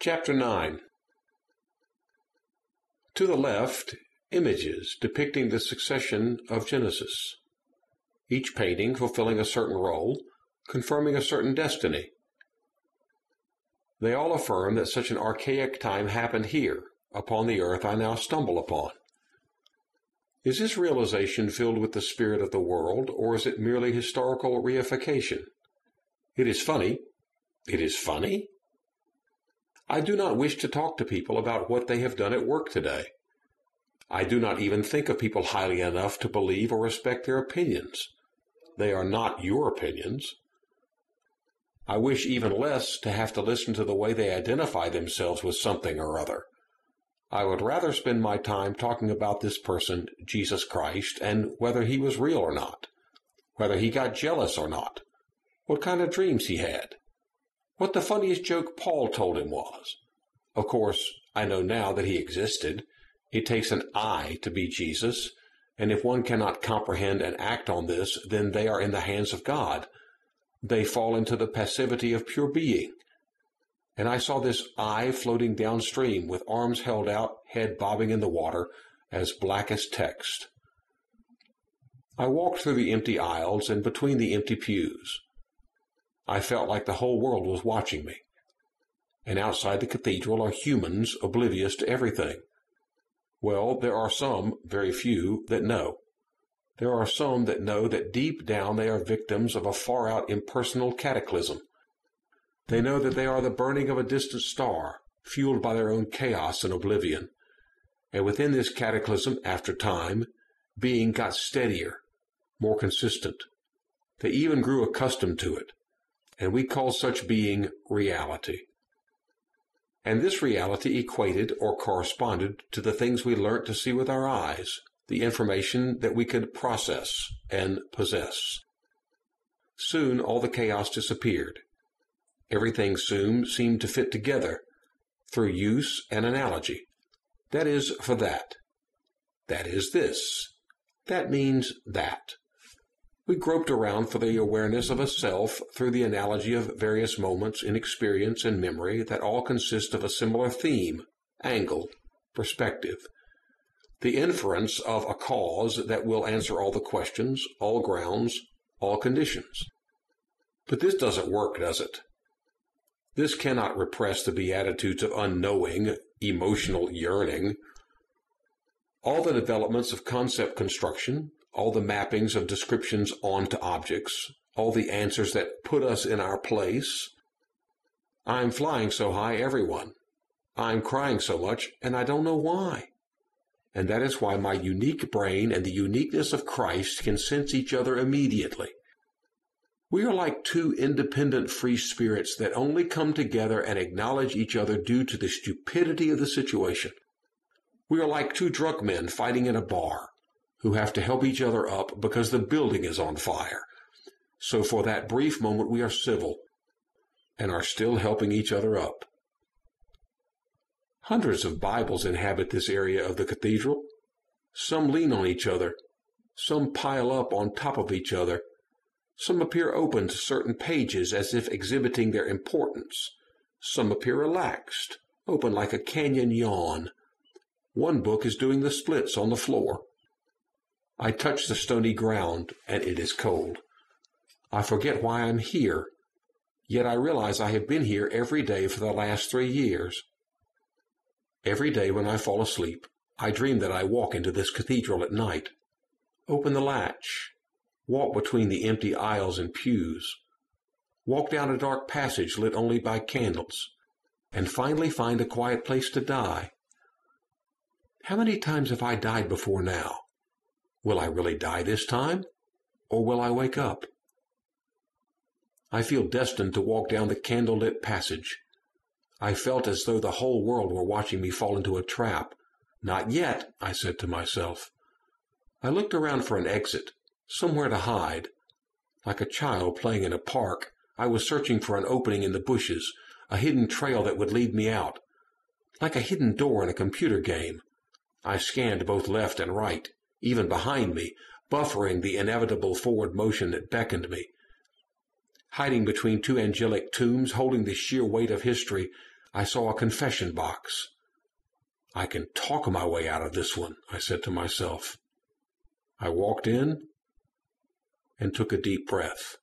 Chapter 9. To the left, images depicting the succession of Genesis, each painting fulfilling a certain role, confirming a certain destiny. They all affirm that such an archaic time happened here, upon the earth I now stumble upon. Is this realization filled with the spirit of the world, or is it merely historical reification? It is funny. It is funny? I do not wish to talk to people about what they have done at work today. I do not even think of people highly enough to believe or respect their opinions. They are not your opinions. I wish even less to have to listen to the way they identify themselves with something or other. I would rather spend my time talking about this person, Jesus Christ, and whether he was real or not, whether he got jealous or not, what kind of dreams he had, what the funniest joke Paul told him was. Of course, I know now that he existed. It takes an I to be Jesus, and if one cannot comprehend and act on this, then they are in the hands of God. They fall into the passivity of pure being. And I saw this I floating downstream with arms held out, head bobbing in the water, as black as text. I walked through the empty aisles and between the empty pews. I felt like the whole world was watching me. And outside the cathedral are humans oblivious to everything. Well, there are some, very few, that know. There are some that know that deep down they are victims of a far-out impersonal cataclysm. They know that they are the burning of a distant star, fueled by their own chaos and oblivion. And within this cataclysm, after time, being got steadier, more consistent. They even grew accustomed to it. And we call such being reality. And this reality equated or corresponded to the things we learnt to see with our eyes, the information that we could process and possess. Soon all the chaos disappeared. Everything soon seemed to fit together through use and analogy. That is for that. That is this. That means that. We groped around for the awareness of a self through the analogy of various moments in experience and memory that all consist of a similar theme, angle, perspective. The inference of a cause that will answer all the questions, all grounds, all conditions. But this doesn't work, does it? This cannot repress the beatitudes of unknowing, emotional yearning. All the developments of concept construction, all the mappings of descriptions onto objects, all the answers that put us in our place. I'm flying so high, everyone. I'm crying so much, and I don't know why. And that is why my unique brain and the uniqueness of Christ can sense each other immediately. We are like two independent free spirits that only come together and acknowledge each other due to the stupidity of the situation. We are like two drunk men fighting in a bar, who have to help each other up because the building is on fire. So for that brief moment we are civil, and are still helping each other up. Hundreds of Bibles inhabit this area of the cathedral. Some lean on each other. Some pile up on top of each other. Some appear open to certain pages as if exhibiting their importance. Some appear relaxed, open like a canyon yawn. One book is doing the splits on the floor. I touch the stony ground, and it is cold. I forget why I'm here, yet I realize I have been here every day for the last 3 years. Every day when I fall asleep, I dream that I walk into this cathedral at night, open the latch, walk between the empty aisles and pews, walk down a dark passage lit only by candles, and finally find a quiet place to die. How many times have I died before now? Will I really die this time, or will I wake up? I feel destined to walk down the candlelit passage. I felt as though the whole world were watching me fall into a trap. Not yet, I said to myself. I looked around for an exit, somewhere to hide. Like a child playing in a park, I was searching for an opening in the bushes, a hidden trail that would lead me out. Like a hidden door in a computer game. I scanned both left and right, even behind me, buffering the inevitable forward motion that beckoned me. Hiding between two angelic tombs, holding the sheer weight of history, I saw a confession box. I can talk my way out of this one, I said to myself. I walked in and took a deep breath.